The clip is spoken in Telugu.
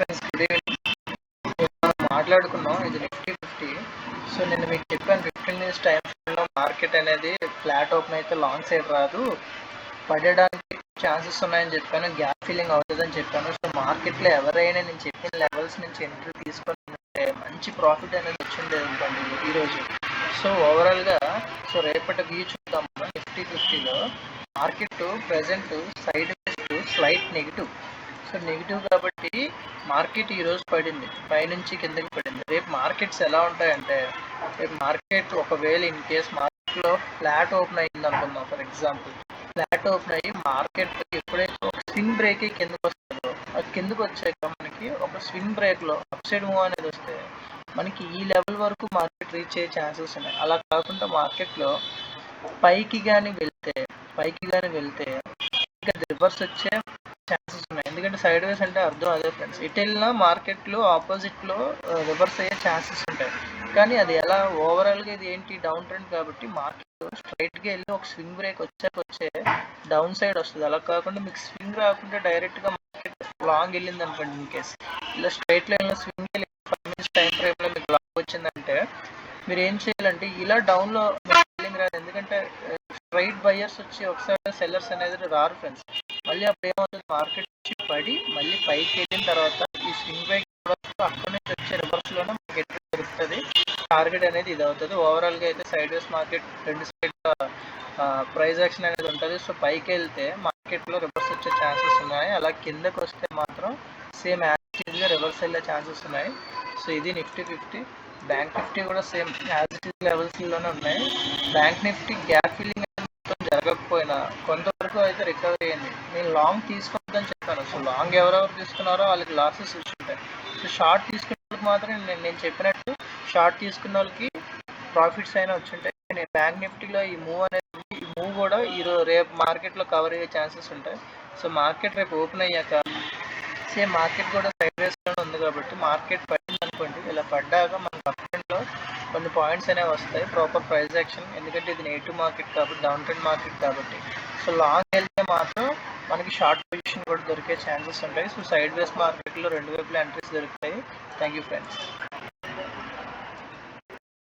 Friends, good evening. మనం మాట్లాడుకున్నాం ఇది నిఫ్టీ 50. సో నేను మీకు చెప్పాను 15 మినిట్స్ టైం ఫ్రేమ్లో మార్కెట్ అనేది ఫ్లాట్ ఓపెన్ అయితే లాంగ్ సైడ్ రాదు, పడడానికి ఛాన్సెస్ ఉన్నాయని చెప్పాను, గ్యాప్ ఫిల్లింగ్ అవుతుందని చెప్పాను. సో మార్కెట్లో ఎవరైనా నేను చెప్పిన లెవెల్స్ నుంచి ఎంట్రీ తీసుకొని మంచి ప్రాఫిట్ అనేది వచ్చింది అనుకోండి ఈరోజు. సో ఓవరాల్గా సో రేపటి వ్యూ చూద్దాం. నిఫ్టీ 50లో market present side slight negative. So negative కాబట్టి మార్కెట్ ఈరోజు పడింది, పైనుంచి కిందకి పడింది. రేపు మార్కెట్స్ ఎలా ఉంటాయంటే, రేపు మార్కెట్ ఒకవేళ ఇన్ కేస్ మార్కెట్లో ఫ్లాట్ ఓపెన్ అయ్యింది అనుకుందాం. ఫర్ ఎగ్జాంపుల్ ఫ్లాట్ ఓపెన్ అయ్యి మార్కెట్ ఎప్పుడైతే ఒక స్వింగ్ బ్రేక్ కిందకు వస్తుందో, అది కిందకు వచ్చాక మనకి ఒక స్వింగ్ బ్రేక్లో అప్ సైడ్ మూవ్ అనేది వస్తే మనకి ఈ లెవెల్ వరకు మార్కెట్ రీచ్ అయ్యే ఛాన్సెస్ ఉన్నాయి. అలా కాకుండా మార్కెట్లో పైకి కానీ వెళ్తే ఇంకా రివర్స్ వచ్చే ఛాన్సెస్ ఉన్నాయి. ఎందుకంటే సైడ్ వేస్ అంటే అర్థం అదే ఫ్రెండ్స్, ఇటు వెళ్ళినా మార్కెట్లో ఆపోజిట్లో రివర్స్ అయ్యే ఛాన్సెస్ ఉంటాయి. కానీ అది ఎలా ఓవరాల్గా ఇది ఏంటి డౌన్ ట్రెండ్ కాబట్టి మార్కెట్ స్ట్రైట్గా వెళ్ళి ఒక స్వింగ్ బ్రేక్ వచ్చే డౌన్ సైడ్ వస్తుంది. అలా కాకుండా మీకు స్వింగ్ రాకుండా డైరెక్ట్గా మార్కెట్ లాంగ్ వెళ్ళింది అనుకోండి, ఇన్ కేస్ ఇలా స్ట్రైట్ లైన్లో స్వింగ్ వెళ్ళి 5 మినిట్స్ టైం ఫ్రేమ్లో మీకు లాంగ్ వచ్చిందంటే మీరు ఏం చేయాలంటే ఇలా డౌన్లో ఫీలింగ్ రాదు. ఎందుకంటే స్ట్రైట్ బయర్స్ వచ్చి ఒకసారి సెల్లర్స్ అనేది రారు ఫ్రెండ్స్. మళ్ళీ అప్పుడు ఏమవుతుంది, మార్కెట్ వచ్చి పడి మళ్ళీ పైకి వెళ్ళిన తర్వాత ఈ స్వింగ్ బ్రేక్ అక్కడి నుంచి వచ్చే రివర్స్లోనే మనకి ఎట్లా దొరుకుతుంది టార్గెట్ అనేది ఇది అవుతుంది. ఓవరాల్గా అయితే సైడ్ వేస్ మార్కెట్ రెండు సైడ్ ప్రైస్ యాక్షన్ అనేది ఉంటుంది. సో పైకి వెళ్తే మార్కెట్లో రివర్స్ వచ్చే ఛాన్సెస్ ఉన్నాయి, అలా కిందకు వస్తే మాత్రం సేమ్ యాక్టివ్గా రివర్స్ వెళ్ళే ఛాన్సెస్ ఉన్నాయి. సో ఇది నిఫ్టీ 50. బ్యాంక్ నిఫ్టీ కూడా సేమ్ యాజ్ ఇట్ ఈస్ లెవెల్స్లోనే ఉన్నాయి. బ్యాంక్ నిఫ్టీ గ్యాప్ ఫిల్లింగ్ జరగకపోయినా కొంతవరకు అయితే రికవరీ అయింది. నేను లాంగ్ తీసుకోవద్దని చెప్పాను. సో లాంగ్ ఎవరెవరు తీసుకున్నారో వాళ్ళకి లాసెస్ వచ్చుంటాయి. సో షార్ట్ తీసుకున్న వాళ్ళకి మాత్రం నేను చెప్పినట్టు షార్ట్ తీసుకున్న వాళ్ళకి ప్రాఫిట్స్ అయినా వచ్చుంటాయి. నేను బ్యాంక్ నిఫ్టీలో ఈ మూవ్ అనేది ఈ మూవ్ కూడా రేపు మార్కెట్లో కవర్ అయ్యే ఛాన్సెస్ ఉంటాయి. సో మార్కెట్ రేపు ఓపెన్ అయ్యాక సేమ్ మార్కెట్ కూడా సైడ్ వేస్లోనే ఉంది కాబట్టి మార్కెట్ పడింది అనుకోండి, ఇలా పడ్డాక మన అప్లో కొన్ని పాయింట్స్ అనేవి వస్తాయి, ప్రాపర్ ప్రైస్ యాక్షన్. ఎందుకంటే ఇది నెగిటివ్ మార్కెట్ కాబట్టి, డౌన్ ట్రెండ్ మార్కెట్ కాబట్టి. సో లాంగ్ వెళ్తే మాత్రం మనకి షార్ట్ పొజిషన్ కూడా దొరికే ఛాన్సెస్ ఉంటాయి. సో సైడ్ వేస్ మార్కెట్లో రెండు వైపులా ఎంట్రీస్ దొరుకుతాయి. Thank you friends.